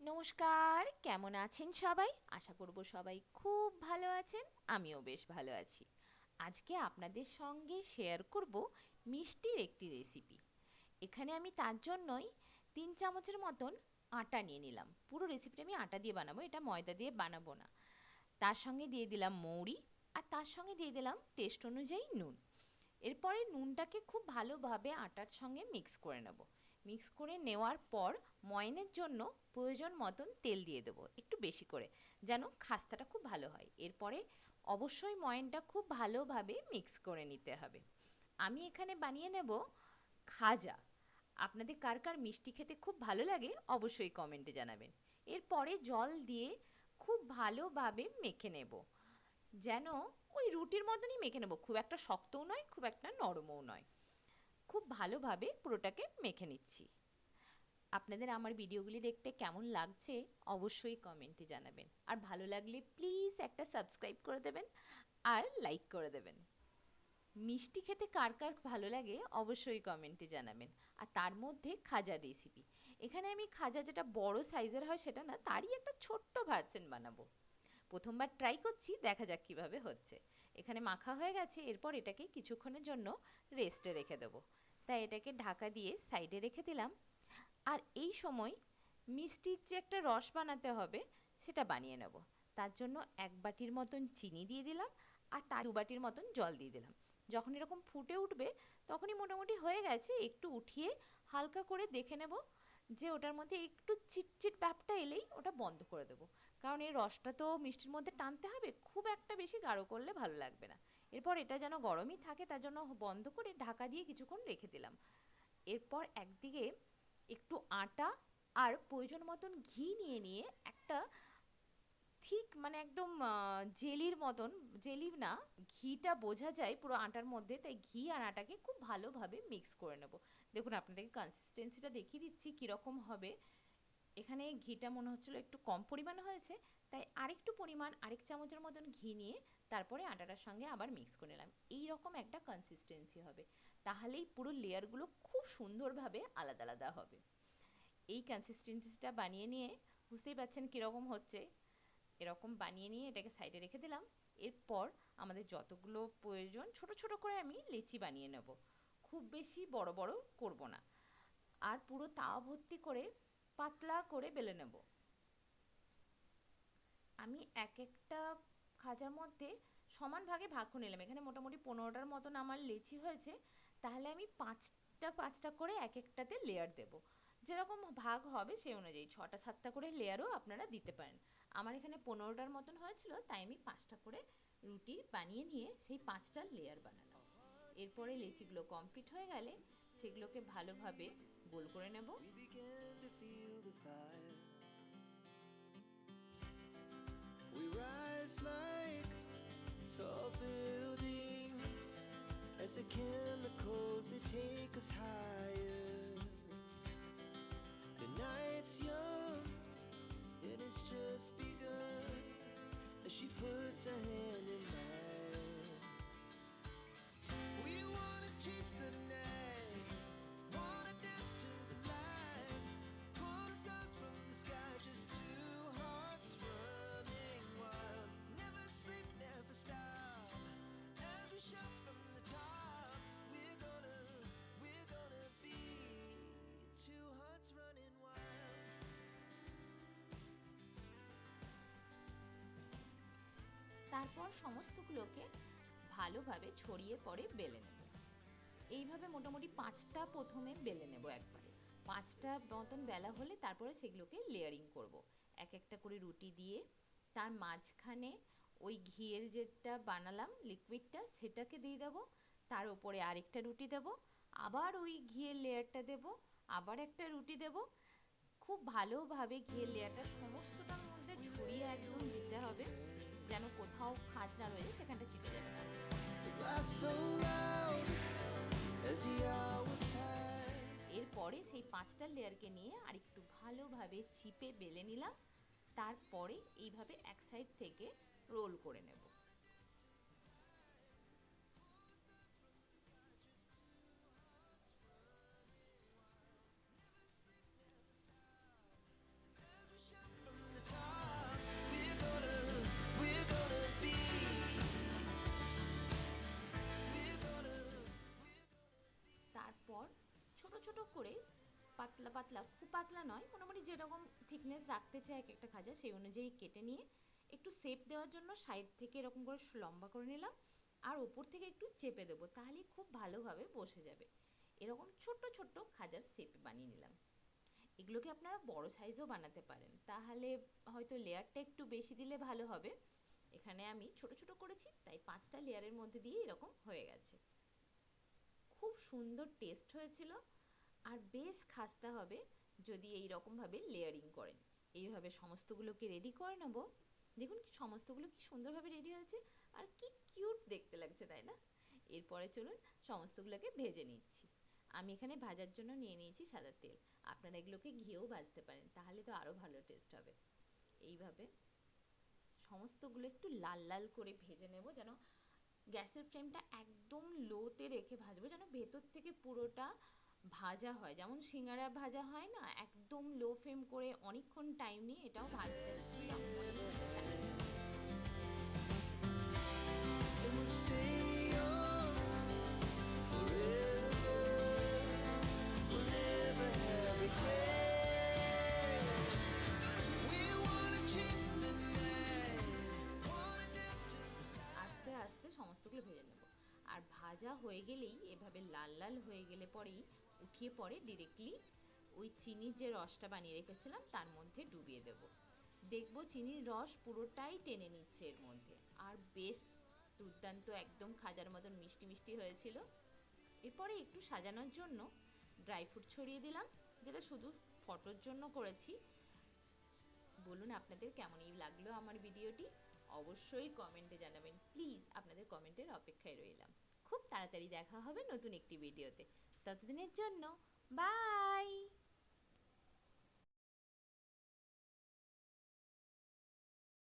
নমস্কার, কেমন আছেন সবাই? আশা করব সবাই খুব ভালো আছেন। আমিও বেশ ভালো আছি। আজকে আপনাদের সঙ্গে শেয়ার করব মিষ্টির একটি রেসিপি। এখানে আমি তার জন্যই ৩ চামচের মতন আটা নিয়ে নিলাম। পুরো রেসিপিটা আমি আটা দিয়ে বানাবো, এটা ময়দা দিয়ে বানাবো না। তার সঙ্গে দিয়ে দিলাম মৌরি, আর তার সঙ্গে দিয়ে দিলাম টেস্ট অনুযায়ী নুন। এরপরে নুনটাকে খুব ভালোভাবে আটার সঙ্গে মিক্স করে নেব। মিক্স করে নেওয়ার পর ময়নের জন্য প্রয়োজন মতন তেল দিয়ে দেবো, একটু বেশি করে, যেন খাস্তাটা খুব ভালো হয়। এরপরে অবশ্যই ময়নটা খুব ভালোভাবে মিক্স করে নিতে হবে। আমি এখানে বানিয়ে নেব খাজা। আপনাদের কার কার মিষ্টি খেতে খুব ভালো লাগে অবশ্যই কমেন্টে জানাবেন। এরপরে জল দিয়ে খুব ভালোভাবে মেখে নেব, যেন ওই রুটির মতনই মেখে নেব, খুব একটা শক্তও নয় খুব একটা নরমও নয়। খুব ভালোভাবে পুরোটাকে মেখে নিচ্ছি। আপনাদের আমার ভিডিওগুলি দেখতে কেমন লাগছে অবশ্যই কমেন্টে জানাবেন, আর ভালো লাগলে প্লিজ একটা সাবস্ক্রাইব করে দেবেন আর লাইক করে দেবেন। মিষ্টি খেতে কার কার ভালো লাগে অবশ্যই কমেন্টে জানাবেন। আর তার মধ্যে খাজার রেসিপি, এখানে আমি খাজা যেটা বড় সাইজের হয় সেটা না, তারই একটা ছোট্ট ভার্সন বানাবো। প্রথমবার ট্রাই করছি, দেখা যাক কীভাবে হচ্ছে। এখানে মাখা হয়ে গেছে, এরপর এটাকে কিছুক্ষণের জন্য রেস্টে রেখে দেবো। তাই এটাকে ঢাকা দিয়ে সাইডে রেখে দিলাম। আর এই সময় মিষ্টির যে একটা রস বানাতে হবে সেটা বানিয়ে নেব। তার জন্য 1 বাটির মতন চিনি দিয়ে দিলাম, আর তার 2 বাটির মতন জল দিয়ে দিলাম। যখন এরকম ফুটে উঠবে তখনই মোটামুটি হয়ে গেছে, একটু উঠিয়ে হালকা করে দেখে নেব যে ওটার মধ্যে একটু চিটচিট ভাবটা এলেই ওটা বন্ধ করে দেবো। কারণ এই রসটা তো মিষ্টির মধ্যে টানতে হবে, খুব একটা বেশি গাঢ় করলে ভালো লাগবে না। এরপর এটা যেন গরমই থাকে তার জন্য বন্ধ করে ঢাকা দিয়ে কিছুক্ষণ রেখে দিলাম। এরপর একদিকে একটু আটা আর প্রয়োজন মতন ঘি নিয়ে নিয়ে একটা ঠিক মানে একদম জেলির মতন, জেলি না, ঘিটা বোঝা যায় পুরো আটার মধ্যে, তাই ঘি আর আটাকে খুব ভালোভাবে মিক্স করে নেব। দেখুন আপনাদেরকে কনসিস্টেন্সিটা দেখিয়ে দিচ্ছি কীরকম হবে। এখানে ঘিটা মনে হচ্ছিলো একটু কম পরিমাণে হয়েছে, তাই আরেকটু পরিমাণ 1 চামচের মতন ঘি নিয়ে তারপরে আটাটার সঙ্গে আবার মিক্স করে নিলাম। এই রকম একটা কনসিস্টেন্সি হবে, তাহলেই পুরো লেয়ারগুলো খুব সুন্দরভাবে আলাদা আলাদা হবে। এই কনসিস্টেন্সিটা বানিয়ে নিয়ে বুঝতেই পারছেন কীরকম হচ্ছে। এরকম বানিয়ে নিয়ে এটাকে সাইডে রেখে দিলাম। এরপর আমাদের যতগুলো প্রয়োজন ছোট ছোট করে আমি লিচি বানিয়ে নেব, খুব বেশি বড় বড় করব না। আর পুরো তাওয়া ভর্তি করে পাতলা করে বেলে নেব। আমি এক একটা খাঁচার মধ্যে সমান ভাগে ভাগ করে নিলাম। এখানে মোটামুটি 15টার মতন আমার লিচি হয়েছে, তাহলে আমি পাঁচটা পাঁচটা করে এক একটাতে লেয়ার দেব। যেরকম ভাগ হবে সেই অনুযায়ী 6টা 7টা করে লেয়ারও আপনারা দিতে পারেন। আমার এখানে 15টার মতন হয়েছিল, তাই আমি 5টা করে রুটি বানিয়ে নিয়ে সেই 5টা লেয়ার বানালাম। এরপরে লিচিগুলো কমপ্লিট হয়ে গেলে সেগুলোকে ভালোভাবে গোল করে নেব। We rise like tall buildings as the chemicals they take us higher. The night's young and it's just begun as she puts her hand in mine. We wanna chase the night, wanna dance to the light, pull the stars from the sky, just two hearts running wild. Never sleep, never stop, as we shout from the top. We're gonna be two hearts running wild. তারপর সমস্তগুলোকে ভালোভাবে ছড়িয়ে পরে বেলে নেব। এইভাবে মোটামুটি 5টা প্রথমে বেলে নেব একবারে। 5টা মতন বেলা হলে তারপরে সেগুলোকে লেয়ারিং করব। এক একটা করে রুটি দিয়ে তার মাঝখানে ওই ঘিয়ের যেটা বানালাম লিকুইডটা সেটাকে দিয়ে দেবো। তার উপরে আরেকটা রুটি দেব, আবার ওই ঘিয়ের লেয়ারটা দেব, আবার একটা রুটি দেব। খুব ভালোভাবে ঘিয়ের লেয়ারটা সমস্তটার মধ্যে ছড়িয়ে একদম দিতে হবে, যেন কোথাও খাঁজ না রয়েছে, সেখানটা চিটে যাবে না। এরপরে সেই 5টা লেয়ারকে নিয়ে আরেকটু ভালোভাবে চিপে বেলে নিলাম। তারপরে এইভাবে এক সাইড থেকে রোল করে নেব। করে পাতলা পাতলা, খুব পাতলা নয়, মোটামুটি যেরকম থিকনেস রাখতে চাই এক একটা খাজা সেই অনুযায়ী কেটে নিয়ে একটু শেপ দেওয়ার জন্য সাইড থেকে এরকম করে লম্বা করে নিলাম, আর ওপর থেকে একটু চেপে দেবো, তাহলেই খুব ভালোভাবে বসে যাবে। এরকম ছোট্ট ছোট্ট খাজার শেপ বানিয়ে নিলাম। এগুলোকে আপনারা বড় সাইজও বানাতে পারেন, তাহলে হয়তো লেয়ারটা একটু বেশি দিলে ভালো হবে। এখানে আমি ছোট ছোট করেছি, তাই 5টা লেয়ারের মধ্যে দিয়ে এরকম হয়ে গেছে। খুব সুন্দর টেস্ট হয়েছিল, আর বেশ খাস্তা হবে যদি এই রকমভাবে লেয়ারিং করেন। এইভাবে সমস্তগুলোকে রেডি করে নেব। দেখুন কি সমস্তগুলো কি সুন্দরভাবে রেডি হয়েছে, আর কি কিউট দেখতে লাগছে, তাই না? এরপরে চলুন সমস্তগুলোকে ভেজে নিচ্ছি। আমি এখানে ভাজার জন্য নিয়ে নিয়েছি সাদা তেল, আপনারা এগুলোকে ঘিয়েও ভাজতে পারেন, তাহলে তো আরও ভালো টেস্ট হবে। এইভাবে সমস্তগুলো একটু লাল লাল করে ভেজে নেব, যেন গ্যাসের ফ্লেমটা একদম লোতে রেখে ভাজবো, যেন ভেতর থেকে পুরোটা ভাজা হয়। যেমন সিঙ্গারা ভাজা হয় না, একদম লো ফ্লেম করে অনেকক্ষণ টাইম নিয়ে এটাও ভাজতে হয়। and we'll stay young forever. We'll never have regrets. We wanna chase the night, wanna dance to the আস্তে আস্তে সমস্তগুলো ভেজে নেব, আর ভাজা হয়ে গেলেই এভাবে লাল লাল হয়ে গেলে পরেই উঠিয়ে পরে ডিরেক্টলি ওই চিনির যে রসটা বানিয়ে রেখেছিলাম তার মধ্যে ডুবিয়ে দেব। দেখবো চিনির রস পুরোটাই টেনে নিচ্ছে এর মধ্যে, আর বেশ দুর্দান্ত একদম খাজার মতন মিষ্টি মিষ্টি হয়েছিল। এরপরে একটু সাজানোর জন্য ড্রাই ফ্রুট ছড়িয়ে দিলাম, যেটা শুধু ফটোর জন্য করেছি। বলুন আপনাদের কেমনই লাগলো আমার ভিডিওটি, অবশ্যই কমেন্টে জানাবেন প্লিজ। আপনাদের কমেন্টের অপেক্ষায় রইলাম। খুব তাড়াতাড়ি দেখা হবে নতুন একটি ভিডিওতে, ততদিনের জন্য বাই।